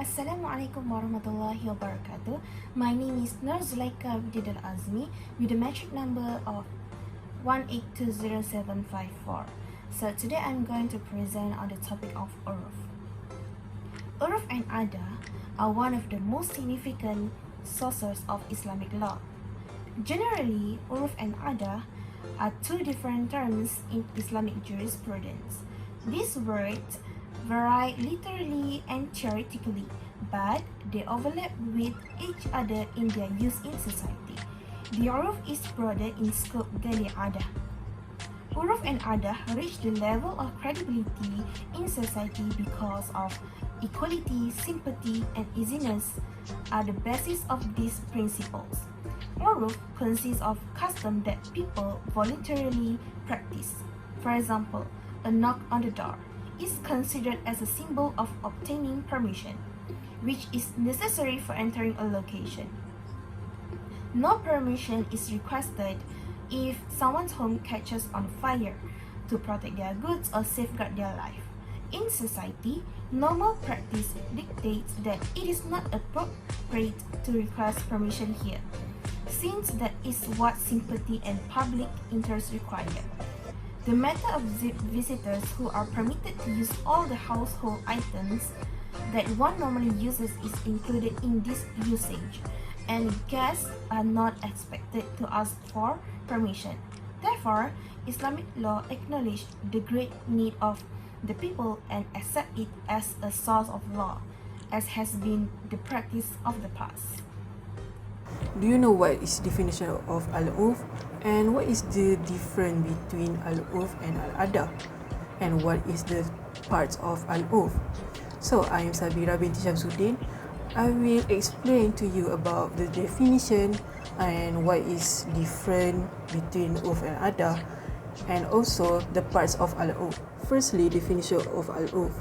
Assalamualaikum warahmatullahi wabarakatuh. My name is Zulaika with the Dulazmi with the metric number of 1820754. So today I'm going to present on the topic of URF. URF and Ada are one of the most significant sources of Islamic law. Generally, URF and Ada are two different terms in Islamic jurisprudence. These words vary literally and theoretically, but they overlap with each other in their use in society. The URF is broader in scope than the Ada. URF and Ada reach the level of credibility in society because of equality, sympathy, and easiness are the basis of these principles. URF consists of customs that people voluntarily practice. For example, a knock on the door is considered as a symbol of obtaining permission, which is necessary for entering a location. No permission is requested if someone's home catches on fire to protect their goods or safeguard their life. In society, normal practice dictates that it is not appropriate to request permission here, since that is what sympathy and public interest require. The method of visitors who are permitted to use all the household items that one normally uses is included in this usage, and guests are not expected to ask for permission. Therefore, Islamic law acknowledges the great need of the people and accept it as a source of law, as has been the practice of the past. Do you know what is the definition of Al-Urf and what is the difference between Al-Urf and Al-Ada, and what is the parts of Al-Urf? So I am Sabirah Binti Shamsuddin. I will explain to you about the definition and what is different between Urf and Ada, and also the parts of Al-Urf. Firstly, definition of Al-Urf.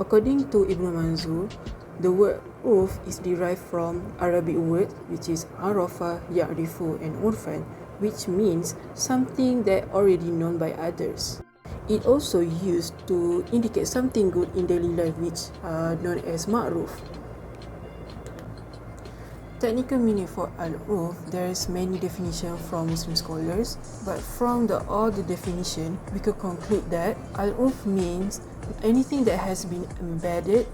According to Ibn Manzur, the word urf is derived from Arabic word which is arafa, ya'rifu and urfan, which means something that already known by others. It also used to indicate something good in daily life which are known as ma'ruf. Technical meaning for al-urf, there is many definitions from Muslim scholars, but from all the definition, we could conclude that al-urf means anything that has been embedded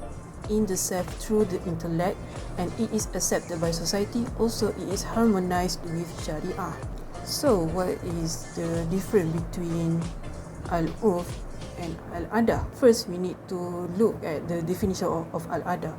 in the self through the intellect, and it is accepted by society. Also, it is harmonized with Shariah. So, what is the difference between Al-Urf and Al-Ada? First, we need to look at the definition of Al-Ada.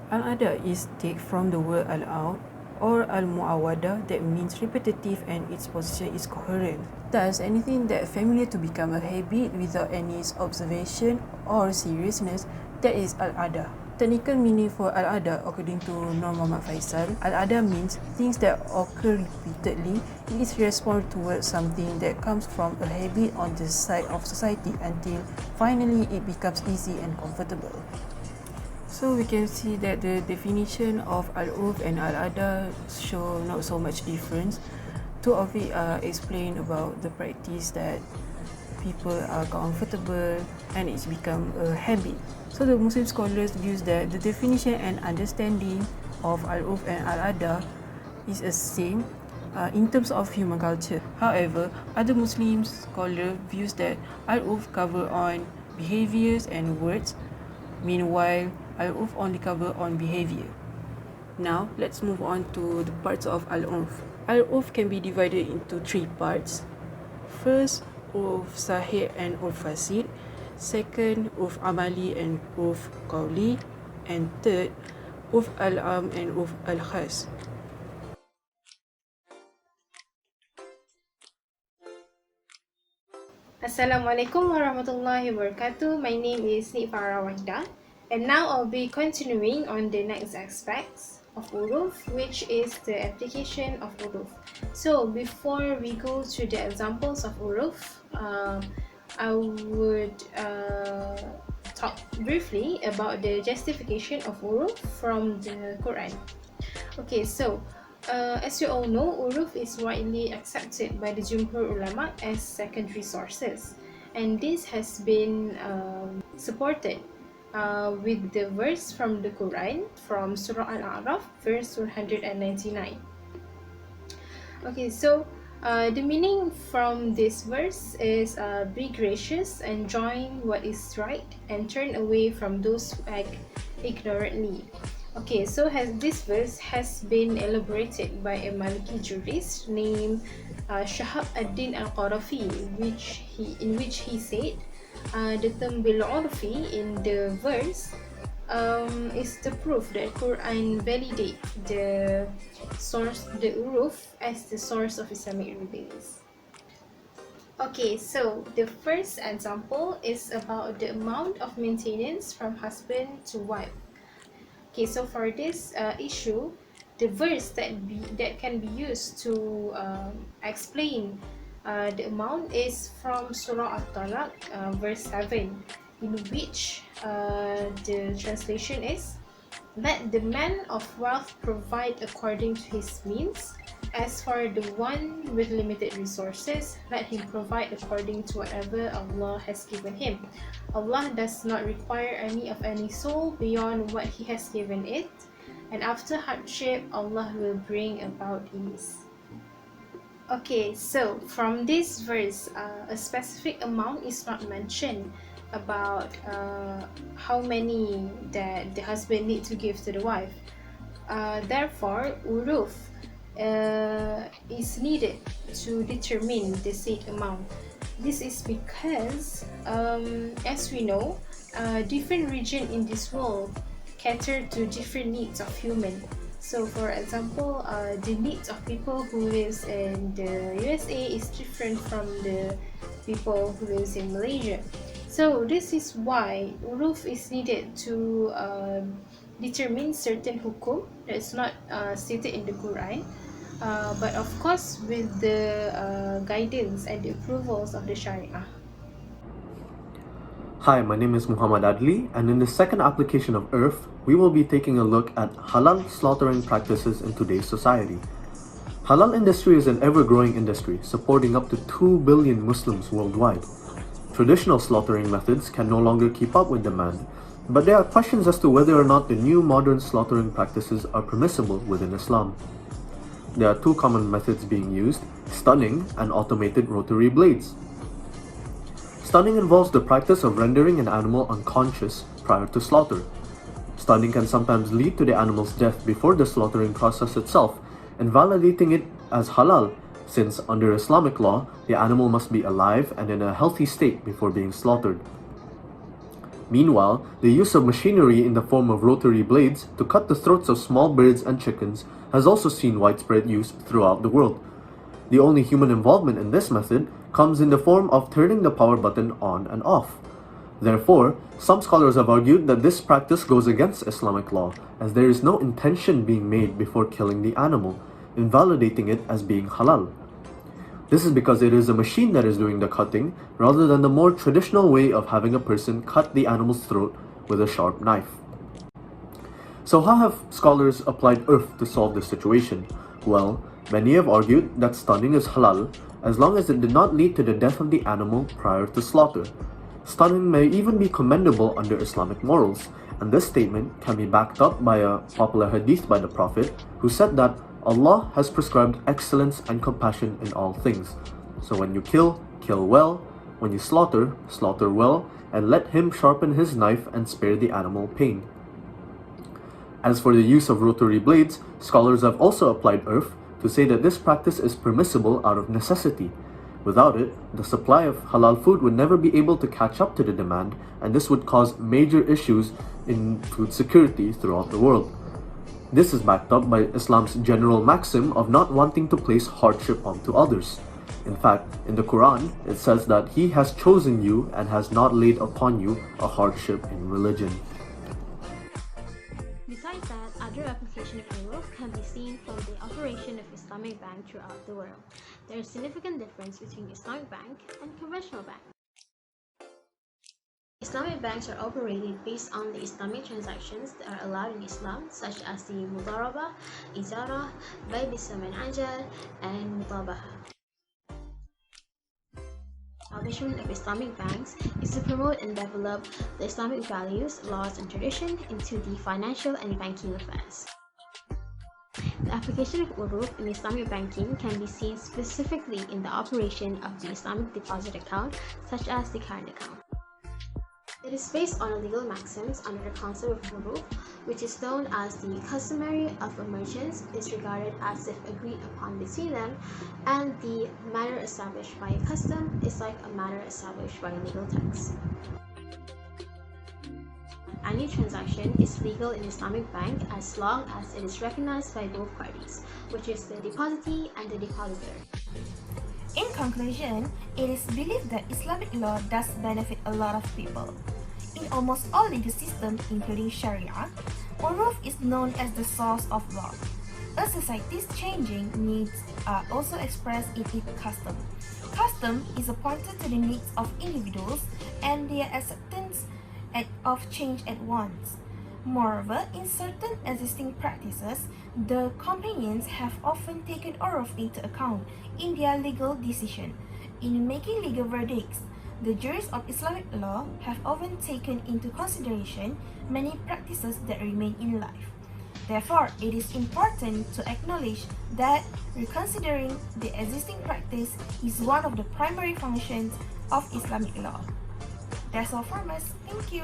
Al-Ada is taken from the word Al-Aud or Al-Mu'awada, that means repetitive and its position is coherent. Thus, anything that familiar to become a habit without any observation or seriousness, that is Al-Ada. Technical meaning for Al-Ada, according to Nur Muhammad Faisal, Al-Ada means things that occur repeatedly. It is response towards something that comes from a habit on the side of society until finally it becomes easy and comfortable. So we can see that the definition of Al-Urf and Al-Ada show not so much difference. Two of it are explained about the practice that people are comfortable and it's become a habit. So the Muslim scholars views that the definition and understanding of Al-Urf and Al-Ada is the same in terms of human culture. However, other Muslim scholars views that Al-Urf cover on behaviors and words, meanwhile Al-Urf only cover on behavior. Now, let's move on to the parts of Al-Urf. Al-Urf can be divided into three parts. First, Urf Sahih and Urf Fasid. Second, Urf Amali and Urf Qawli. And third, Urf Al-Am and Urf Al-Khas. Assalamualaikum warahmatullahi wabarakatuh. My name is Farah Wahidah, and now I'll be continuing on the next aspects of URF, which is the application of URF. So before we go to the examples of URF, I would talk briefly about the justification of URF from the Quran. Okay, so as you all know, URF is widely accepted by the Jumhur Ulama as secondary sources, and this has been supported with the verse from the Quran from Surah Al-A'raf, verse 199. Okay, so the meaning from this verse is be gracious, enjoying what is right, and turn away from those who act ignorantly. Okay, so this verse has been elaborated by a Maliki jurist named Shahab ad-Din al-Qarafi, in which he said the term bil-urfi in the verse is the proof that Quran validate the source, the uruf, as the source of Islamic rulings. Okay, so the first example is about the amount of maintenance from husband to wife. Okay, so for this issue, the verse that can be used to explain the amount is from Surah At-Talaq, verse 7, in which the translation is, let the man of wealth provide according to his means. As for the one with limited resources, let him provide according to whatever Allah has given him. Allah does not require any of any soul beyond what He has given it, and after hardship, Allah will bring about ease. Okay, so from this verse, a specific amount is not mentioned about how many that the husband need to give to the wife. Therefore, uruf is needed to determine the said amount. This is because, as we know, different regions in this world cater to different needs of human. So, for example, the needs of people who lives in the USA is different from the people who lives in Malaysia. So, this is why uruf is needed to determine certain hukum that's not stated in the Quran. But of course, with the guidance and the approvals of the Shariah. Hi, my name is Muhammad Adli, and in the second application of URF, we will be taking a look at halal slaughtering practices in today's society. Halal industry is an ever-growing industry, supporting up to 2 billion Muslims worldwide. Traditional slaughtering methods can no longer keep up with demand, but there are questions as to whether or not the new modern slaughtering practices are permissible within Islam. There are two common methods being used: stunning and automated rotary blades. Stunning involves the practice of rendering an animal unconscious prior to slaughter. Stunning can sometimes lead to the animal's death before the slaughtering process itself, invalidating it as halal, since under Islamic law, the animal must be alive and in a healthy state before being slaughtered. Meanwhile, the use of machinery in the form of rotary blades to cut the throats of small birds and chickens has also seen widespread use throughout the world. The only human involvement in this method comes in the form of turning the power button on and off. Therefore, some scholars have argued that this practice goes against Islamic law, as there is no intention being made before killing the animal, invalidating it as being halal. This is because it is a machine that is doing the cutting, rather than the more traditional way of having a person cut the animal's throat with a sharp knife. So how have scholars applied URF to solve this situation? Well, many have argued that stunning is halal, as long as it did not lead to the death of the animal prior to slaughter. Stunning may even be commendable under Islamic morals, and this statement can be backed up by a popular hadith by the Prophet, who said that Allah has prescribed excellence and compassion in all things. So when you kill, kill well. When you slaughter, slaughter well, and let him sharpen his knife and spare the animal pain. As for the use of rotary blades, scholars have also applied URF to say that this practice is permissible out of necessity. Without it, the supply of halal food would never be able to catch up to the demand, and this would cause major issues in food security throughout the world. This is backed up by Islam's general maxim of not wanting to place hardship onto others. In fact, in the Quran, it says that He has chosen you and has not laid upon you a hardship in religion. Besides that, other application of uruf can be seen from the operation of Islamic bank throughout the world. There is significant difference between Islamic bank and conventional bank. Islamic banks are operated based on the Islamic transactions that are allowed in Islam, such as the mudaraba, ijara, bay bisaman ajal, and mutabaha. establishment of Islamic banks is to promote and develop the Islamic values, laws, and tradition into the financial and banking affairs. The application of uruf in Islamic banking can be seen specifically in the operation of the Islamic deposit account, such as the current account. It is based on legal maxims under the concept of uruf, which is known as the customary of merchants is regarded as if agreed upon between them, and the matter established by a custom is like a matter established by a legal text. Any transaction is legal in Islamic bank as long as it is recognized by both parties, which is the depositee and the depositor. In conclusion, it is believed that Islamic law does benefit a lot of people. In almost all legal systems, including Shariah, uruf is known as the source of law. A society's changing needs are also expressed in its custom. Custom is appointed to the needs of individuals and their acceptance of change at once. Moreover, in certain existing practices, the companions have often taken uruf into account in their legal decision. In making legal verdicts, the jurists of Islamic law have often taken into consideration many practices that remain in life. Therefore, it is important to acknowledge that reconsidering the existing practice is one of the primary functions of Islamic law. That's all from us. Thank you.